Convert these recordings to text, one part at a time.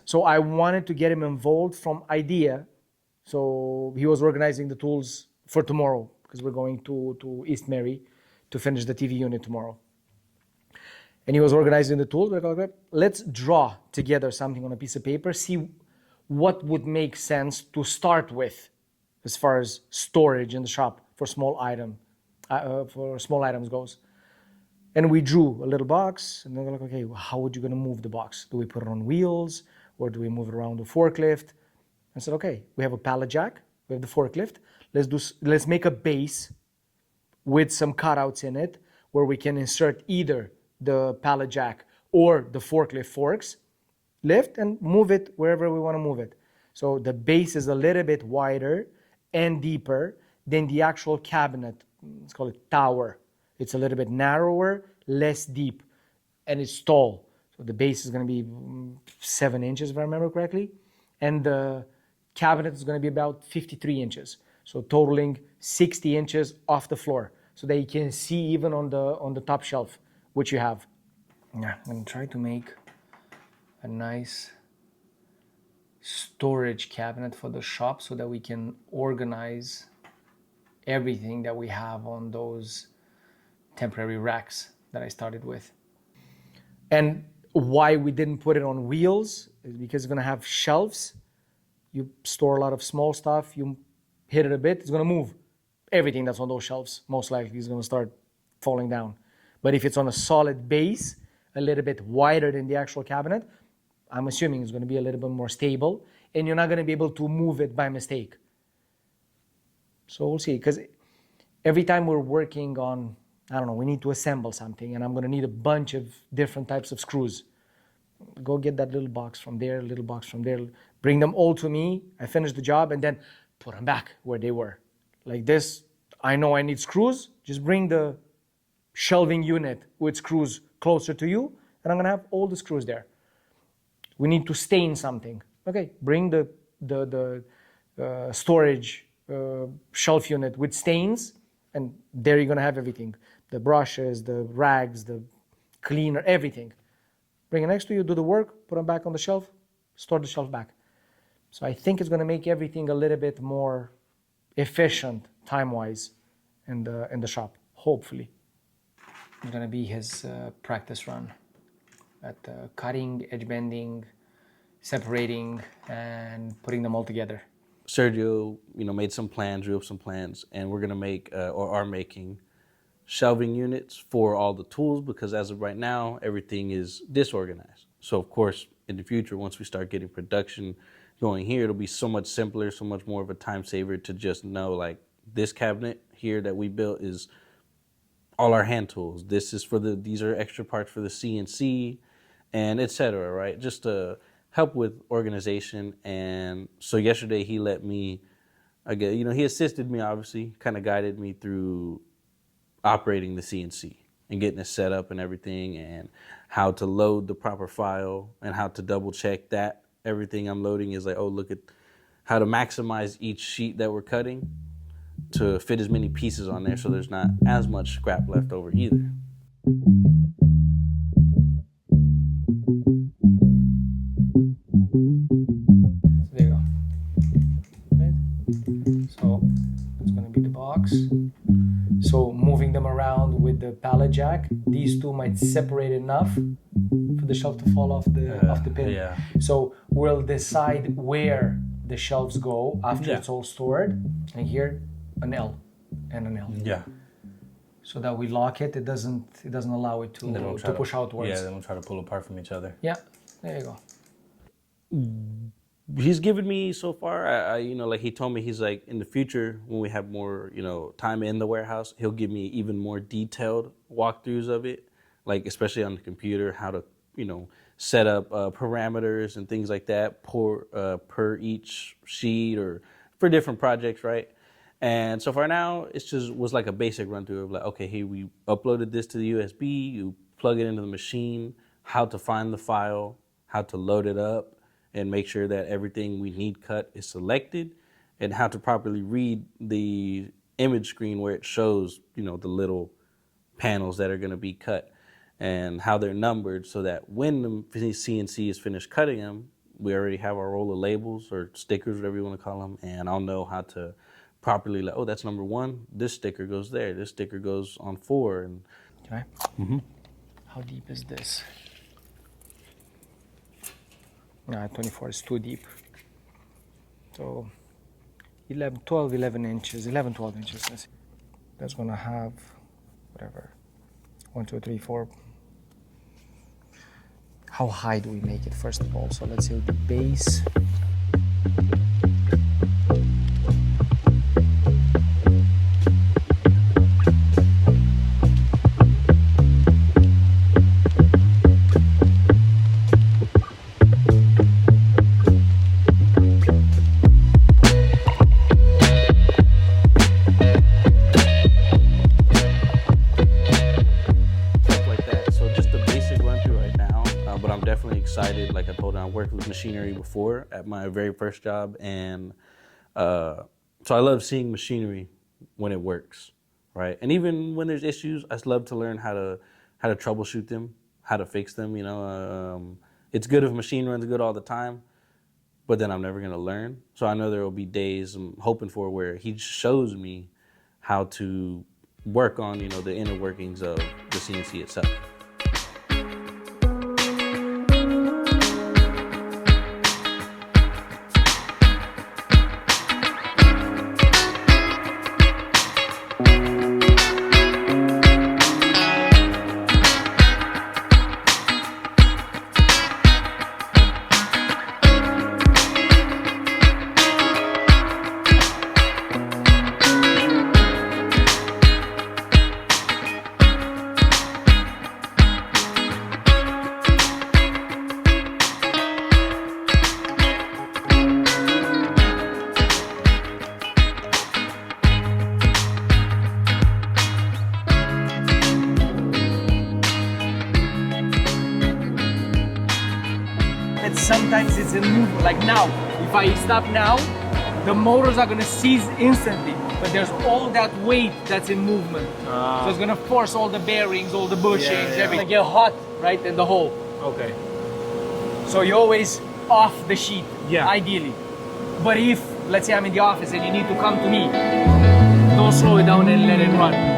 So I wanted to get him involved from idea. So he was organizing the tools for tomorrow because we're going to East Mary to finish the TV unit tomorrow. And he was organizing the tools. We're like, let's draw together something on a piece of paper, see what would make sense to start with as far as storage in the shop for small items goes. And we drew a little box, and then we're like, okay, how would you gonna move the box? Do we put it on wheels, or do we move it around the forklift? I said, okay, we have a pallet jack, we have the forklift. Let's make a base with some cutouts in it, where we can insert either the pallet jack or the forklift forks, lift and move it wherever we want to move it. So the base is a little bit wider and deeper than the actual cabinet. Let's call it tower. It's a little bit narrower, less deep, and it's tall. So the base is going to be 7 inches, if I remember correctly. And the cabinet is going to be about 53 inches. So totaling 60 inches off the floor. So that you can see even on the top shelf, which you have. Yeah, I'm going to try to make a nice storage cabinet for the shop so that we can organize everything that we have on those temporary racks that I started with. And why we didn't put it on wheels is because it's going to have shelves. You store a lot of small stuff, you hit it a bit, it's going to move. Everything that's on those shelves most likely is going to start falling down. But if it's on a solid base, a little bit wider than the actual cabinet, I'm assuming it's going to be a little bit more stable, and you're not going to be able to move it by mistake. So we'll see, because every time we're working on, I don't know, we need to assemble something, and I'm going to need a bunch of different types of screws. Go get that little box from there, little box from there, bring them all to me, I finish the job, and then put them back where they were. Like this, I know I need screws, just bring the shelving unit with screws closer to you, and I'm going to have all the screws there. We need to stain something. Okay, bring the storage shelf unit with stains, and there you're going to have everything. The brushes, the rags, the cleaner, everything. Bring it next to you, do the work, put them back on the shelf, store the shelf back. So I think it's going to make everything a little bit more efficient time-wise in the shop, hopefully. It's going to be his practice run at cutting, edge bending, separating, and putting them all together. Sergio, made some plans, drew up some plans, and we're going to make, or are making, shelving units for all the tools, because as of right now, everything is disorganized. So of course, in the future, once we start getting production going here, it'll be so much simpler, so much more of a time saver to just know, like, this cabinet here that we built is all our hand tools. This is these are extra parts for the CNC, and etc. Right? Just to help with organization. And so yesterday he let me, he assisted me, obviously, kind of guided me through operating the CNC and getting it set up and everything, and how to load the proper file and how to double check that everything I'm loading is like, oh, look at how to maximize each sheet that we're cutting to fit as many pieces on there so there's not as much scrap left over either. There you go. Right. So it's going to be the box. So moving them around with the pallet jack, these two might separate enough for the shelf to fall off the pin. Yeah. So we'll decide where the shelves go after it's all stored. And here, an L and an L. Yeah. So that we lock it. It doesn't allow it to push outwards. Yeah, they don't try to pull apart from each other. Yeah. There you go. He's given me so far, like he told me, he's like, in the future, when we have more, time in the warehouse, he'll give me even more detailed walkthroughs of it, like especially on the computer, how to, set up parameters and things like that per each sheet or for different projects, right? And so far now, it just was like a basic run through of like, okay, hey, we uploaded this to the USB, you plug it into the machine, how to find the file, how to load it up, and make sure that everything we need cut is selected, and how to properly read the image screen where it shows, the little panels that are going to be cut, and how they're numbered so that when the CNC is finished cutting them, We already have our roll of labels or stickers, whatever you want to call them, and I'll know how to properly, like, oh, that's number 1. This sticker goes there. This sticker goes on 4. And Can I? How deep is this? Nah, 24 is too deep. So 11, 12, 11 inches, 11, 12 inches. That's gonna have whatever. 1, 2, 3, 4. How high do we make it first of all? So let's say the base. Excited. Like I told him, I worked with machinery before at my very first job, and so I love seeing machinery when it works, right? And even when there's issues, I just love to learn how to troubleshoot them, how to fix them. It's good if a machine runs good all the time, but then I'm never gonna learn. So I know there will be days I'm hoping for where he shows me how to work on the inner workings of the CNC itself. Sometimes it's a movement, like now. If I stop now, the motors are gonna seize instantly, but there's all that weight that's in movement. So it's gonna force all the bearings, all the bushings, everything. Get hot, right, in the hole. Okay. So you're always off the sheet, ideally. But if, let's say I'm in the office and you need to come to me, don't slow it down and let it run.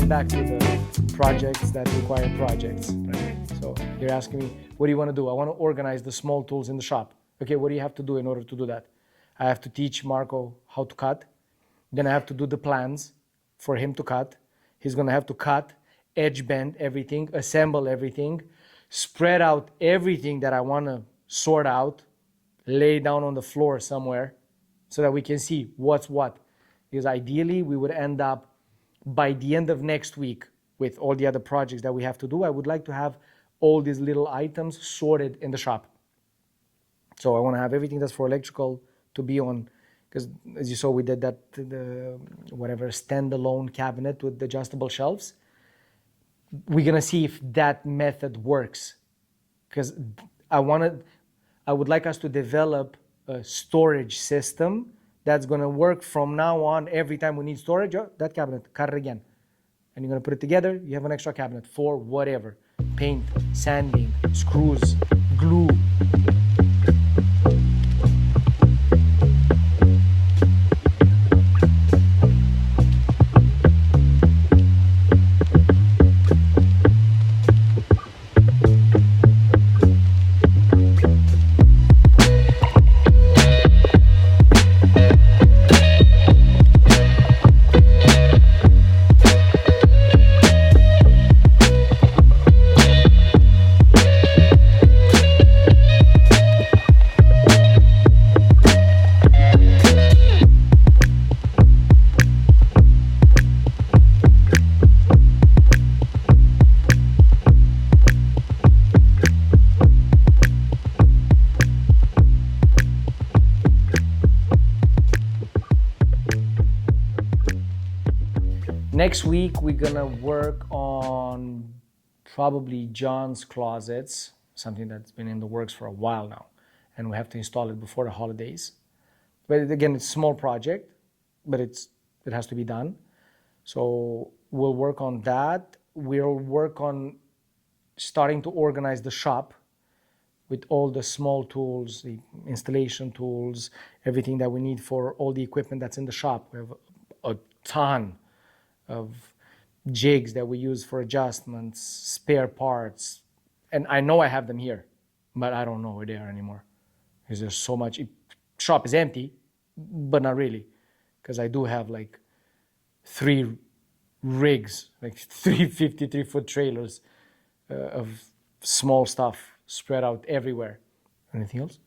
Back to the projects that require projects. Right? So you're asking me, what do you want to do? I want to organize the small tools in the shop. Okay, what do you have to do in order to do that? I have to teach Marco how to cut. Then I have to do the plans for him to cut. He's going to have to cut, edge bend everything, assemble everything, spread out everything that I want to sort out, lay down on the floor somewhere so that we can see what's what. Because ideally we would end up by the end of next week, with all the other projects that we have to do, I would like to have all these little items sorted in the shop. So I want to have everything that's for electrical to be on, because as you saw, we did that, the whatever standalone cabinet with the adjustable shelves. We're gonna see if that method works, because I would like us to develop a storage system that's going to work from now on. Every time we need storage, that cabinet, cut it again. And you're going to put it together, you have an extra cabinet for whatever. Paint, sanding, screws, glue. Next week, we're gonna work on probably John's closets, something that's been in the works for a while now, and we have to install it before the holidays. But again, it's a small project, but it has to be done. So we'll work on that. We'll work on starting to organize the shop with all the small tools, the installation tools, everything that we need for all the equipment that's in the shop. We have a ton of jigs that we use for adjustments, spare parts. And I know I have them here, but I don't know where they are anymore. Because there's so much. Shop is empty, but not really. Because I do have like 3 rigs, like 3 53-foot trailers of small stuff spread out everywhere. Anything else?